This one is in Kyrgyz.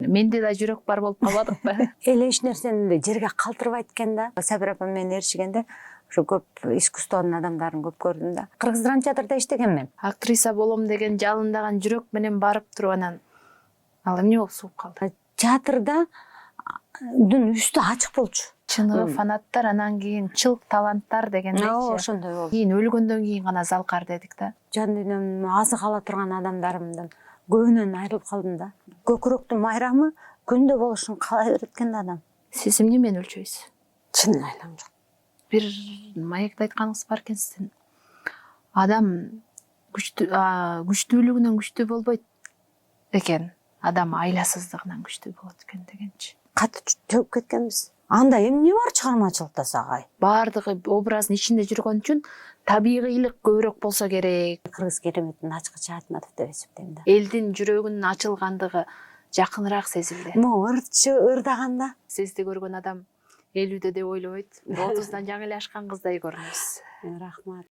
менде да жүрөк бар болуп калбадыкпы? Эле эч нерсени жерге калтырбайт экен да. Сабира апа менен ээрчигенде ушу көп искусствонун адамдарын көп көрдүм да. Кыргыз драмтеатрда иштегенмин. Актриса болом деген жалындаган жүрөк менен барып туруп анан ал эмне болуп сууп калды? Театрда үстү ачык болчу. Чыныгы фанаттар, анан кийин чылк таланттар дегендейчи. Ошондой болду. Кийин өлгөндөн кийин гана залкар дедик да. Жан дүйнөмдүн азык ала турган адамдарымдын көбүнөн айрылып калдым да. Көкүрөктүн майрамы күндө болушун каалай берет экен да адам. Сиз эмне менен өлчөйсүз? Чын айлам жок. Бир маекте айтканыңыз бар экен сиздин. Адам күчтүүлүгүнөн күчтүү болбойт экен. Адам айласыздыгынан күчтүү болот экен дегенчи. Катты жөөп кеткенбиз. Анда эмне бар чыгармачылыкта сагай? Баардыгы образдын ичинде жүргөн үчүн табигыйлык көбүрөөк болсо керек. Кыргыз кереметтин ачкычы Айтматов деп эсептейм да. Элдин жүрөгүнүн ачылгандыгы жакыныраак сезилди. Ырдаганда. Сизди көргөн адам 50-дө деп ойлобойт. 30-дан жаңы эле ашкан кыздай көрүнөсүз. Рахмат.